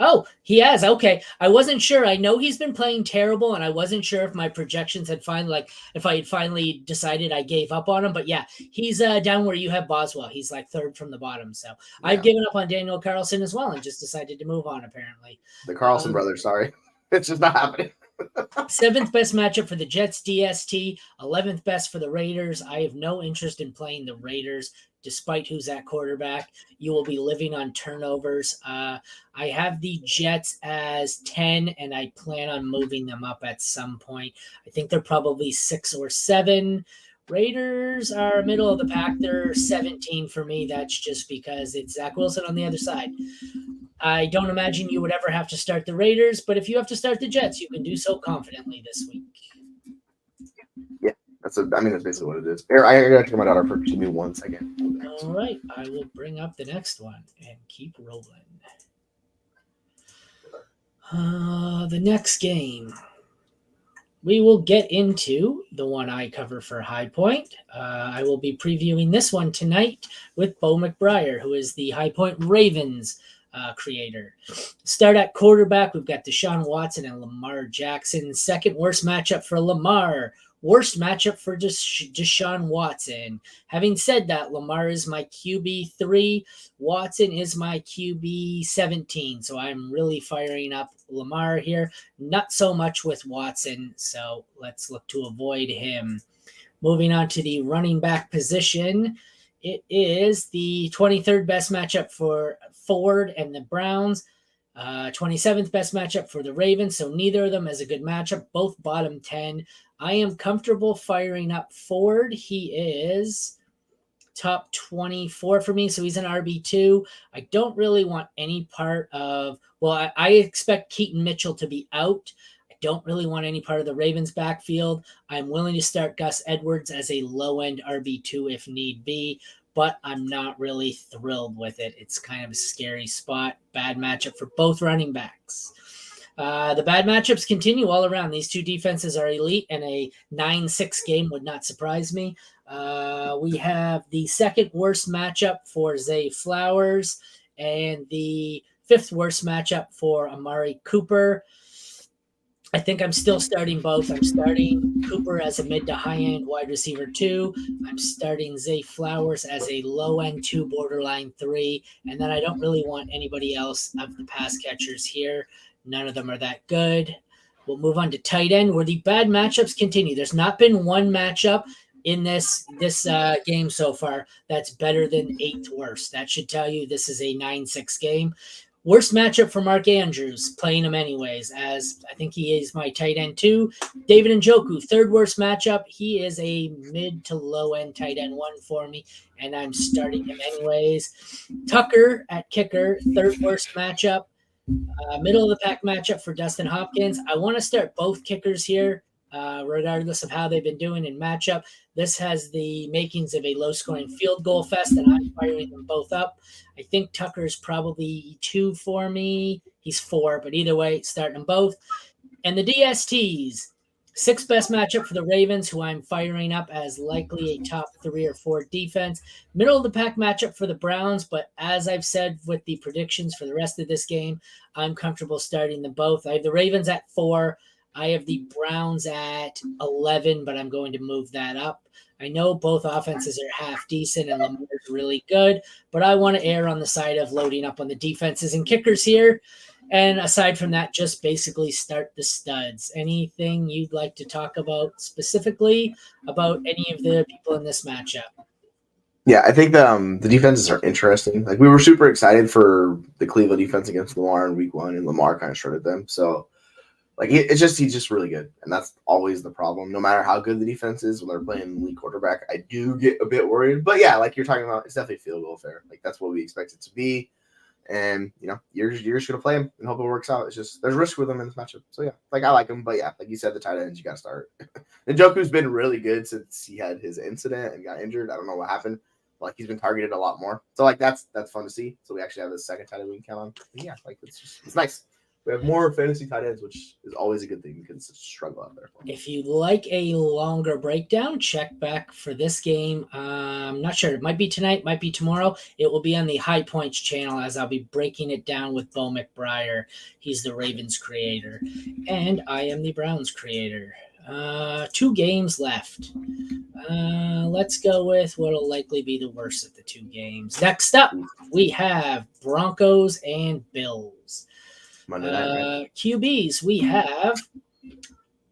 S1: Oh, he has. Okay. I wasn't sure. I know he's been playing terrible, and I wasn't sure if my projections had finally, if I had finally decided I gave up on him. But yeah, he's down where you have Boswell. He's like third from the bottom. So I've given up on Daniel Carlson as well and just decided to move on, apparently.
S2: The Carlson brothers, sorry. It's just not happening.
S1: 7th best matchup for the Jets, DST. 11th best for the Raiders. I have no interest in playing the Raiders, despite who's at quarterback. You will be living on turnovers. I have the Jets as 10, and I plan on moving them up at some point. I think they're probably 6 or 7. Raiders are middle of the pack. They're 17 for me. That's just because it's Zach Wilson on the other side. I don't imagine you would ever have to start the Raiders, but if you have to start the Jets, you can do so confidently this week.
S2: Yeah, that's basically what it is. Here, I gotta check my daughter for give me 1 second.
S1: All right, I will bring up the next one and keep rolling. The next game, we will get into the one I cover for High Point. I will be previewing this one tonight with Bo McBriar, who is the High Point Ravens creator. Start at quarterback. We've got Deshaun Watson and Lamar Jackson. Second worst matchup for Lamar. Worst matchup for Deshaun Watson. Having said that, Lamar is my QB 3. Watson is my QB 17. So I'm really firing up Lamar here. Not so much with Watson. So let's look to avoid him. Moving on to the running back position. It is the 23rd best matchup for Ford and the Browns. 27th best matchup for the Ravens. So neither of them is a good matchup. Both bottom 10. I am comfortable firing up Ford. He is top 24 for me. So he's an RB2. I don't really want any part of, I expect Keaton Mitchell to be out. I don't really want any part of the Ravens backfield. I'm willing to start Gus Edwards as a low-end RB2 if need be, but I'm not really thrilled with it. It's kind of a scary spot. Bad matchup for both running backs. The bad matchups continue all around. These two defenses are elite, and a 9-6 game would not surprise me. We have the second worst matchup for Zay Flowers and the 5th worst matchup for Amari Cooper. I think I'm still starting both. I'm starting Cooper as a mid to high end wide receiver 2. I'm starting Zay Flowers as a low end 2, borderline 3. And then I don't really want anybody else of the pass catchers here. None of them are that good. We'll move on to tight end, where the bad matchups continue. There's not been one matchup in this game so far that's better than 8th worst. That should tell you this is a 9-6 game. Worst matchup for Mark Andrews, playing him anyways, as I think he is my tight end 2. David Njoku, 3rd worst matchup. He is a mid to low end tight end 1 for me, and I'm starting him anyways. Tucker at kicker, 3rd worst matchup. Middle of the pack matchup for Dustin Hopkins. I want to start both kickers here, regardless of how they've been doing in matchup. This has the makings of a low-scoring field goal fest, and I'm firing them both up. I think Tucker's probably 2 for me. He's 4, but either way, starting them both. And the DSTs, 6th best matchup for the Ravens, who I'm firing up as likely a top 3 or 4 defense. Middle of the pack matchup for the Browns, but as I've said with the predictions for the rest of this game, I'm comfortable starting them both. I have the Ravens at 4. I have the Browns at 11, but I'm going to move that up. I know both offenses are half decent and Lamar's really good, but I want to err on the side of loading up on the defenses and kickers here. And aside from that, just basically start the studs. Anything you'd like to talk about specifically about any of the people in this matchup?
S2: Yeah, I think the defenses are interesting. Like, we were super excited for the Cleveland defense against Lamar in week 1, and Lamar kind of shredded them. So, like, he's just really good, and that's always the problem. No matter how good the defense is, when they're playing lead quarterback, I do get a bit worried. But yeah, like you're talking about, it's definitely field goal fair. Like, that's what we expect it to be. And you're just gonna play him and hope it works out. It's just there's risk with him in this matchup. So yeah, like I like him, but yeah, like you said, the tight ends you gotta start. Njoku's been really good since he had his incident and got injured. I don't know what happened. Like he's been targeted a lot more. So like that's fun to see. So we actually have the second tight end we can count on. But yeah, like it's nice. We have more fantasy tight ends, which is always a good thing because it's a struggle out there.
S1: If you like a longer breakdown, check back for this game. I'm not sure. It might be tonight, might be tomorrow. It will be on the High Points channel as I'll be breaking it down with Bo McBriar. He's the Ravens creator, and I am the Browns creator. 2 games left. Let's go with what will likely be the worst of the 2 games. Next up, we have Broncos and Bills.
S2: Monday night,
S1: QBs, we have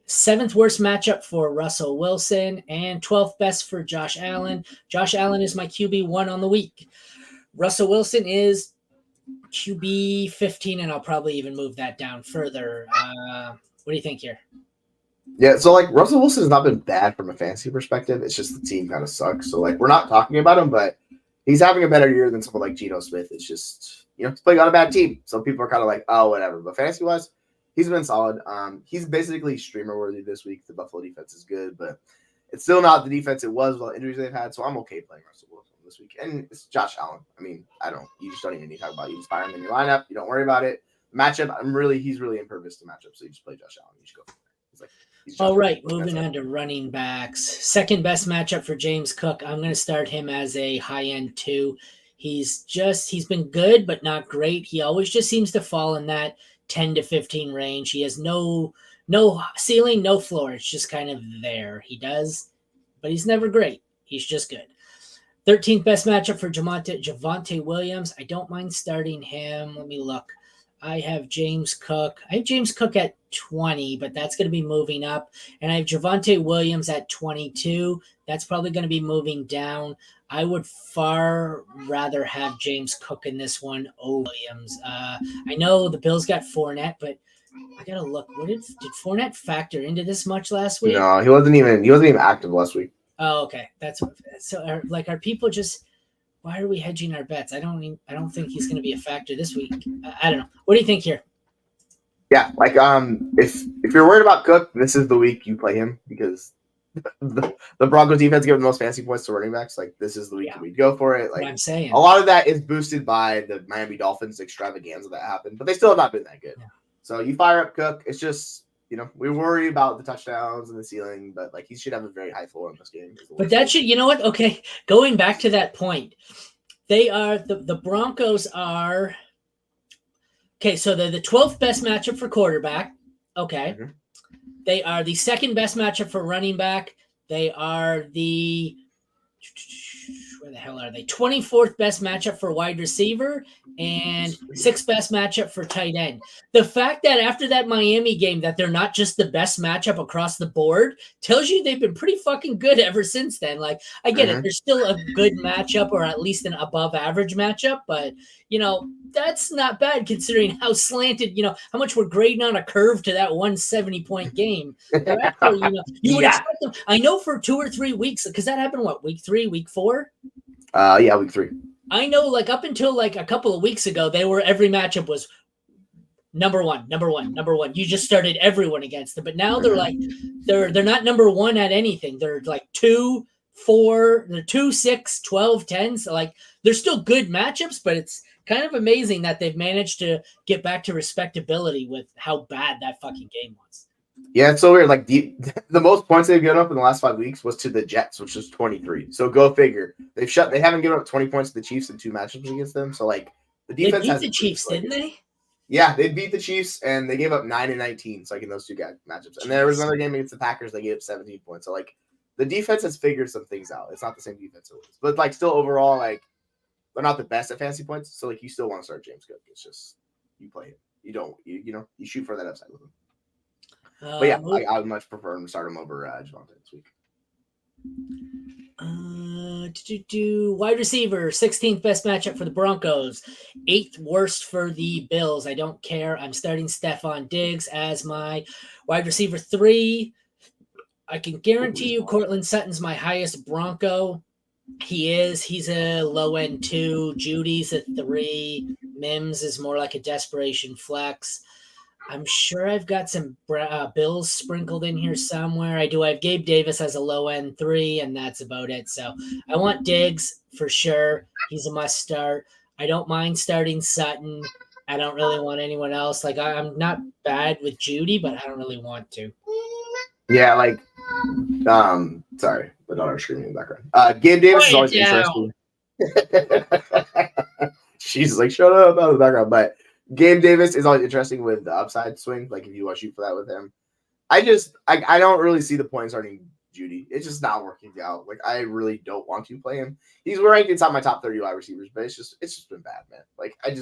S1: 7th worst matchup for Russell Wilson and 12th best for Josh Allen. Josh Allen is my QB1 on the week. Russell Wilson is QB 15, and I'll probably even move that down further. What do you think here?
S2: Yeah, so like Russell Wilson has not been bad from a fantasy perspective. It's just the team kind of sucks. So like we're not talking about him, but he's having a better year than someone like Geno Smith. It's just he's playing on a bad team. So people are kind of like, oh, whatever. But fantasy wise, he's been solid. He's basically streamer worthy this week. The Buffalo defense is good, but it's still not the defense it was with all the injuries they've had. So I'm okay playing Russell Wilson this week. And it's Josh Allen. I mean, you just don't even need to talk about it. You just fire him in your lineup. You don't worry about it. Matchup, he's really impervious to matchup. So you just play Josh Allen. You just go from there. He's like,
S1: all right, moving on to running backs. Second best matchup for James Cook. I'm going to start him as a high-end 2. He's been good, but not great. He always just seems to fall in that 10 to 15 range. He has no ceiling, no floor. It's just kind of there. He does, but he's never great. He's just good. 13th best matchup for Javonte Williams. I don't mind starting him. Let me look. I have James Cook. I have James Cook at 20, but that's going to be moving up. And I have Javonte Williams at 22. That's probably going to be moving down. I would far rather have James Cook in this one over Williams. I know the Bills got Fournette, but I got to look. Did Fournette factor into this much last week?
S2: No, he wasn't even active last week.
S1: Oh, okay. Are people just... Why are we hedging our bets? I don't think he's going to be a factor this week. I don't know. What do you think here?
S2: Yeah, like if you're worried about Cook, this is the week you play him because the Broncos defense gave the most fantasy points to running backs. Like this is the week we'd go for it. Like
S1: what I'm saying,
S2: a lot of that is boosted by the Miami Dolphins extravaganza that happened, but they still have not been that good. Yeah. So you fire up Cook. It's just we worry about the touchdowns and the ceiling, but like he should have a very high floor in this game.
S1: But that should, what? Okay, going back to that point, they are the Broncos are okay. So they're the 12th best matchup for quarterback. Okay, They are the 2nd best matchup for running back. They are where the hell are they? 24th best matchup for wide receiver and 6th best matchup for tight end. The fact that after that Miami game that they're not just the best matchup across the board tells you they've been pretty fucking good ever since then. Like, I get it. There's still a good matchup or at least an above average matchup, but that's not bad considering how slanted, how much we're grading on a curve to that 170-point game. Actually, you would expect them. I know for 2 or 3 weeks, because that happened, week 3, week 4?
S2: Week 3.
S1: I know, up until a couple of weeks ago, every matchup was number one. You just started everyone against them, but now they're not number 1 at anything. They're 2, 4, they're 2, 6, 12, 10. So they're still good matchups, but it's kind of amazing that they've managed to get back to respectability with how bad that fucking game was.
S2: Yeah, it's so weird. The most points they've given up in the last 5 weeks was to the Jets, which is 23. So go figure. They haven't given up 20 points to the Chiefs in 2 matchups against them. So the defense
S1: they beat the Chiefs, didn't they?
S2: Yeah, they beat the Chiefs and they gave up 9 and 19. So in those 2 matchups, and there was another game against the Packers. They gave up 17 points. So the defense has figured some things out. It's not the same defense it was, but still overall they're not the best at fantasy points. So you still want to start James Cook. It's just you play it. You don't you shoot for that upside with him. But yeah, I would much prefer him to start him over Javonte this week.
S1: Wide receiver, 16th best matchup for the Broncos, 8th worst for the Bills. I don't care. I'm starting Stephon Diggs as my wide receiver 3. I can guarantee you Cortland Sutton's my highest Bronco. He's a low end 2. Judy's a 3. Mims is more like a desperation flex. I'm sure I've got some Bills sprinkled in here somewhere. I have Gabe Davis as a low end 3, and that's about it. So I want Diggs for sure. He's a must start. I don't mind starting Sutton. I don't really want anyone else. Like I'm not bad with Judy, but I don't really want to.
S2: Yeah, like sorry, the daughter's screaming in the background. Gabe Davis is always interesting. She's like, shut up out of the background. But Gabe Davis is always interesting with the upside swing. Like if you want to shoot for that with him. I don't really see the point in starting Judy. It's just not working out. Like I really don't want to play him. He's ranked inside my top 30 wide receivers, but it's just been bad, man. Like I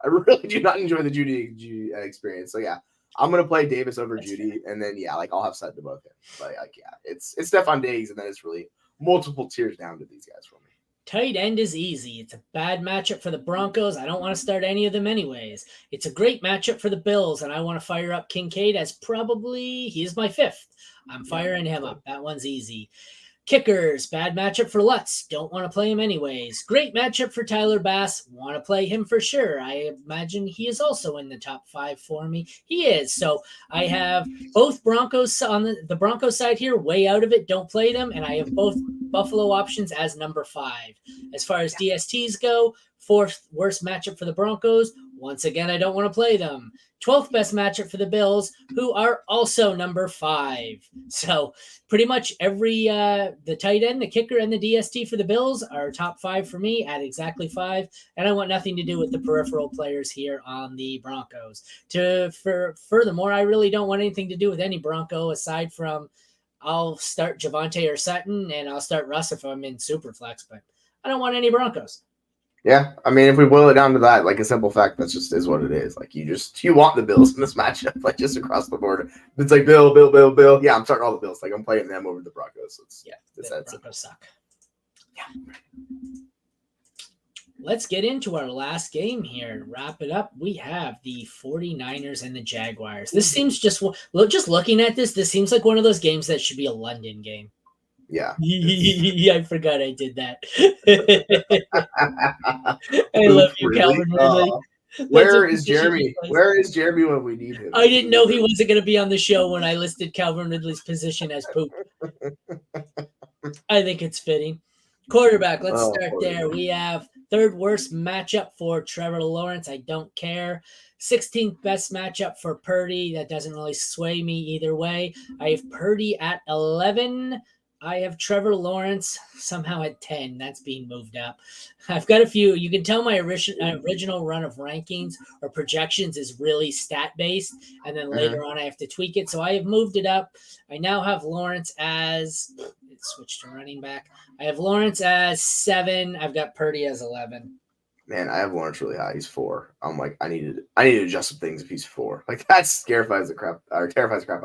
S2: really do not enjoy the Judy experience. So yeah, I'm gonna play Davis over Judy, and then yeah, like I'll have Sutton above him. But like yeah, it's Stephon Diggs, and then it's really multiple tiers down to these guys for me.
S1: Tight end is easy. It's a bad matchup for the Broncos. I don't want to start any of them anyways. It's a great matchup for the Bills, and I want to fire up Kincaid as he's my 5th. I'm firing him up. That one's easy. Kickers, bad matchup for Lutz. Don't want to play him anyways. Great matchup for Tyler Bass. Want to play him for sure. I imagine he is also in the top 5 for me. He is. So I have both Broncos on the Broncos side here, way out of it. Don't play them. And I have both Buffalo options as number 5. As far as DSTs go, 4th worst matchup for the Broncos. Once again, I don't want to play them. 12th best matchup for the Bills, who are also number 5. So pretty much every the tight end, the kicker, and the DST for the Bills are top 5 for me at exactly 5. And I want nothing to do with the peripheral players here on the Broncos. Furthermore, I really don't want anything to do with any Bronco aside from I'll start Javonte or Sutton, and I'll start Russ if I'm in Superflex, but I don't want any Broncos.
S2: Yeah, I mean, if we boil it down to that, like a simple fact, that's just is what it is. Like you want the Bills in this matchup, like just across the board. It's like Bill. Yeah, I'm starting all the Bills. Like I'm playing them over the Broncos. So
S1: the Broncos suck. Yeah. Let's get into our last game here. Wrap it up. We have the 49ers and the Jaguars. This seems just looking at this seems like one of those games that should be a London game.
S2: Yeah.
S1: I forgot I did that. I love you, Calvin Ridley.
S2: Where is Jeremy? Where is Jeremy when we need him?
S1: I didn't know he wasn't going to be on the show when I listed Calvin Ridley's position as poop. I think it's fitting. Quarterback, let's start there. We have 3rd worst matchup for Trevor Lawrence. I don't care. 16th best matchup for Purdy. That doesn't really sway me either way. I have Purdy at 11. I have Trevor Lawrence somehow at 10. That's being moved up. I've got a few. You can tell my original run of rankings or projections is really stat-based, and then later on I have to tweak it. So I have moved it up. I now have Lawrence as – it switched to running back. I have Lawrence as 7. I've got Purdy as 11.
S2: Man, I have Lawrence really high. He's 4. I'm like, I need to adjust some things if he's 4. Like that terrifies the crap out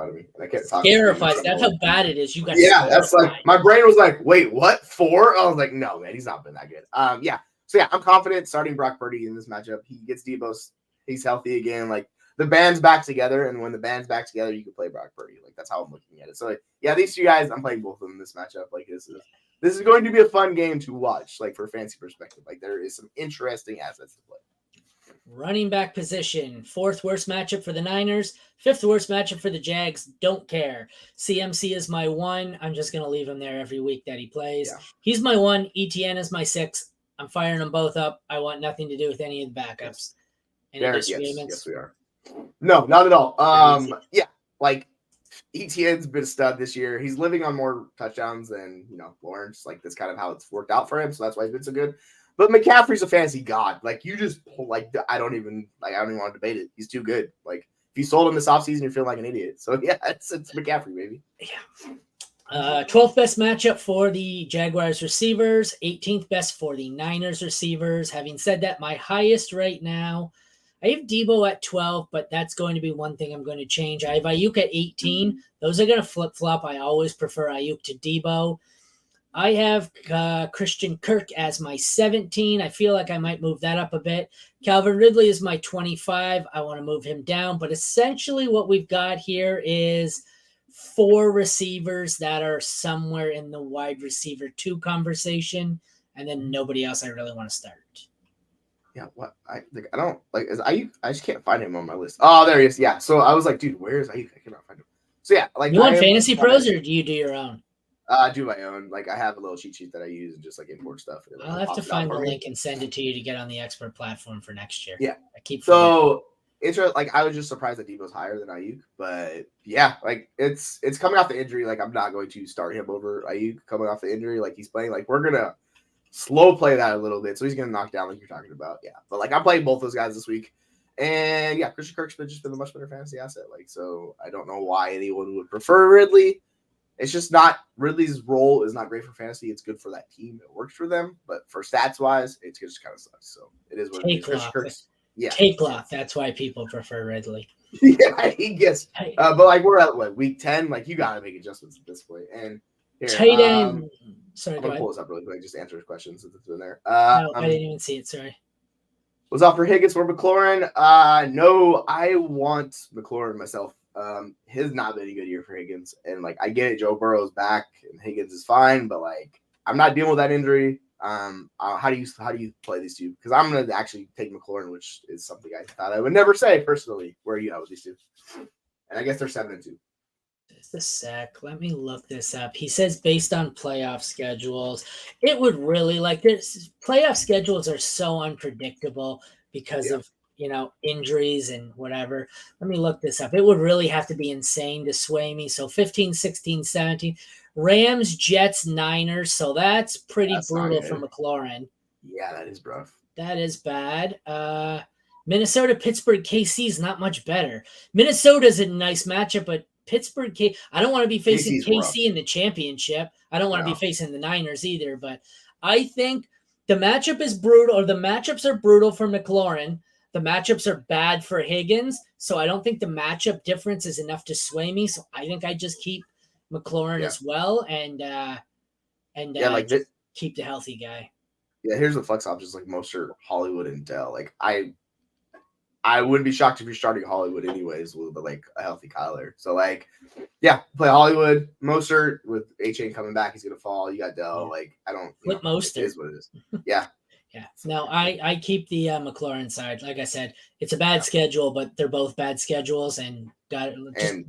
S2: of me. And I can't talk.
S1: Terrifies. That's how bad it is. You got.
S2: Yeah, that's like my brain was like, wait, what? 4? I was like, no, man, he's not been that good. Yeah. So yeah, I'm confident starting Brock Purdy in this matchup. He gets Debo. He's healthy again. Like the band's back together, and when the band's back together, you can play Brock Purdy. Like that's how I'm looking at it. So like, yeah, these 2 guys, I'm playing both of them in this matchup. Like this is going to be a fun game to watch, like for a fancy perspective. Like there is some interesting assets to play.
S1: Running back position, 4th worst matchup for the Niners, 5th worst matchup for the Jags. Don't care. CMC is my 1. I'm just going to leave him there every week that he plays. Yeah. He's my 1. ETN is my 6. I'm firing them both up. I want nothing to do with any of the backups. Any disagreements?
S2: Yes, we are. No, not at all. Yeah, like ETN's been a stud this year. He's living on more touchdowns than Lawrence. Like that's kind of how it's worked out for him. So that's why he's been so good. But McCaffrey's a fantasy god. Like you just I don't even want to debate it. He's too good. Like if you sold him this offseason, you're feeling like an idiot. So yeah, it's McCaffrey, baby.
S1: Yeah. 12th best matchup for the Jaguars receivers, 18th best for the Niners receivers. Having said that, my highest right now, I have Debo at 12, but that's going to be one thing I'm going to change. I have Ayuk at 18. Those are going to flip-flop. I always prefer Ayuk to Debo. I have Christian Kirk as my 17. I feel like I might move that up a bit. Calvin Ridley is my 25. I want to move him down. But essentially what we've got here is 4 receivers that are somewhere in the wide receiver 2 conversation, and then nobody else I really want to start.
S2: Yeah, what I don't like is Ayuk. I just can't find him on my list. Oh, there he is. Yeah. So I was like, dude, where is Ayuk? I cannot find him. So yeah, like
S1: You
S2: I
S1: want
S2: am
S1: Fantasy Pros or do you do your own?
S2: I do my own. Like I have a little cheat sheet that I use and just like import stuff. And
S1: I'll have to find the link and send it to you to get on the expert platform for next year.
S2: Yeah.
S1: I keep
S2: so it's like I was just surprised that Debo's higher than Ayuk, but yeah, like it's coming off the injury. Like I'm not going to start him over Ayuk coming off the injury. Like he's playing. Like we're gonna slow play that a little bit, so he's gonna knock down like you're talking about. Yeah, but like I'm playing both those guys this week, and yeah, Christian Kirk's just been a much better fantasy asset. Like so, I don't know why anyone would prefer Ridley. It's just not Ridley's role is not great for fantasy. It's good for that team. It works for them, but for stats wise, it just kind of sucks. So it is what it is. Christian Kirk's, yeah,
S1: take lock. That's why people prefer Ridley.
S2: Yeah, he gets. But like we're at what week 10. Like you got to make adjustments at this point. And here,
S1: tight end. Sorry,
S2: I'm gonna pull this up really quick. Just answer his questions since it's in there.
S1: No, I didn't even see it. Sorry.
S2: Was off for Higgins for McLaurin? No, I want McLaurin myself. His not been a good year for Higgins, and like I get it, Joe Burrow's back and Higgins is fine, but like I'm not dealing with that injury. How do you play these two? Because I'm gonna actually take McLaurin, which is something I thought I would never say personally. Where are you at with these two? And I guess they're 7-2.
S1: Just a sec. Let me look this up. He says based on playoff schedules, it would really like this. Playoff schedules are so unpredictable because of injuries and whatever. Let me look this up. It would really have to be insane to sway me. So 15, 16, 17. Rams, Jets, Niners. So that's pretty brutal for McLaurin.
S2: Yeah, that is rough.
S1: That is bad. Minnesota, Pittsburgh, KC is not much better. Minnesota's a nice matchup, but Pittsburgh, I don't want to be facing KC in the championship. I don't want to be facing the Niners either, but I think the matchup is brutal, or the matchups are brutal for McLaurin. The matchups are bad for Higgins, so I don't think the matchup difference is enough to sway me. So I think I just keep McLaurin as well, and keep the healthy guy.
S2: Yeah, here's the flex options like Mostert, Hollywood, and Dell. Like I wouldn't be shocked if you're starting Hollywood anyways with like a healthy Kyler. So like, yeah, play Hollywood, Mostert with A-Chain coming back, he's gonna fall. You got Dell. Like I don't
S1: flip Mostert.
S2: It is what it is. Yeah.
S1: Yeah. No, I keep the McLaurin side. Like I said, it's a bad schedule, but they're both bad schedules, and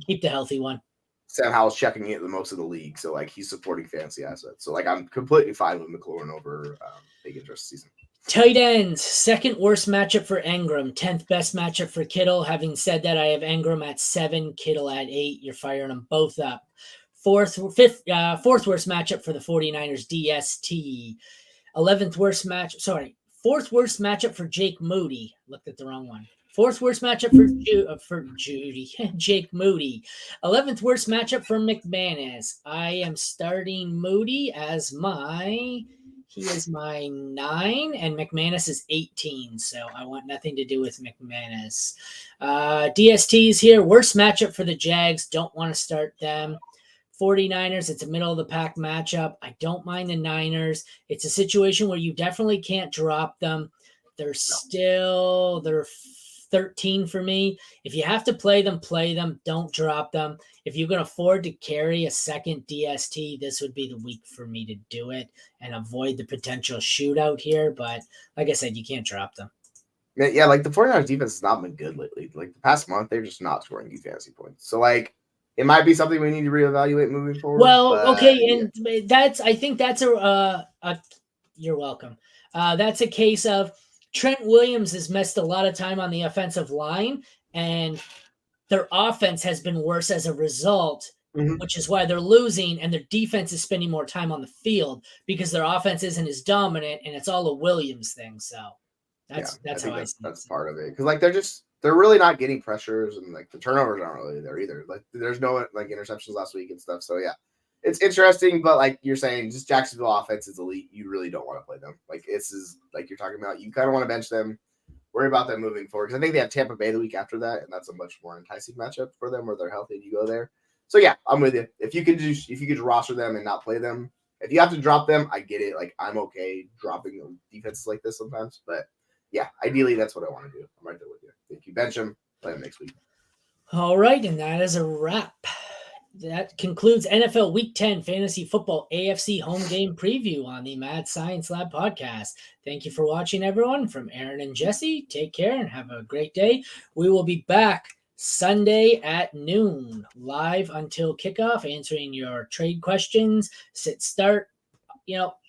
S1: keep the healthy one.
S2: Sam Howell's checking it the most of the league, so like he's supporting fantasy assets. So like I'm completely fine with McLaurin over Higgins rest of the season.
S1: Tight ends, second worst matchup for Engram, 10th best matchup for Kittle. Having said that, I have Engram at 7, Kittle at 8. You're firing them both up. Fourth worst matchup for the 49ers, DST. 11th worst matchup. Sorry, fourth worst matchup for Jake Moody. Looked at the wrong one. Fourth worst matchup for Judy, Jake Moody. 11th worst matchup for McManus. I am starting Moody as he is my 9, and McManus is 18, so I want nothing to do with McManus. DST's here. Worst matchup for the Jags. Don't want to start them. 49ers, it's a middle-of-the-pack matchup. I don't mind the Niners. It's a situation where you definitely can't drop them. They're 13 for me. If you have to play them, play them. Don't drop them. If you can afford to carry a second DST, this would be the week for me to do it and avoid the potential shootout here. But like I said, you can't drop them.
S2: Yeah, like the 49ers defense has not been good lately. Like the past month, they're just not scoring you fantasy points. So like it might be something we need to reevaluate moving forward.
S1: Well, okay, and I think that's you're welcome. That's a case of Trent Williams has missed a lot of time on the offensive line, and their offense has been worse as a result, which is why they're losing, and their defense is spending more time on the field because their offense isn't as dominant, and it's all a Williams thing. So that's how I see it.
S2: That's part of it. Because like they're really not getting pressures, and like the turnovers aren't really there either. Like there's no like interceptions last week and stuff. So yeah. It's interesting, but like you're saying, just Jacksonville offense is elite. You really don't want to play them. Like this is like you're talking about. You kind of want to bench them, worry about them moving forward. Because I think they have Tampa Bay the week after that, and that's a much more enticing matchup for them where they're healthy and you go there. So yeah, I'm with you. If you could roster them and not play them, if you have to drop them, I get it. Like I'm okay dropping defenses like this sometimes, but yeah, ideally that's what I want to do. I'm right there with you. If you bench them, play them next week.
S1: All right, and that is a wrap. that concludes NFL Week 10 Fantasy Football AFC Home Game Preview on the Mad Science Lab podcast. Thank you for watching, everyone. From Aaron and Jesse, take care and have a great day. We will be back Sunday at noon, live until kickoff, answering your trade questions, sit start,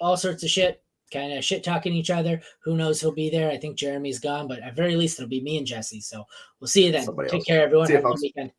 S1: all sorts of shit, kind of shit talking each other. Who knows who'll be there? I think Jeremy's gone, but at very least it'll be me and Jesse. So we'll see you then. Take care, everyone. Have a good weekend.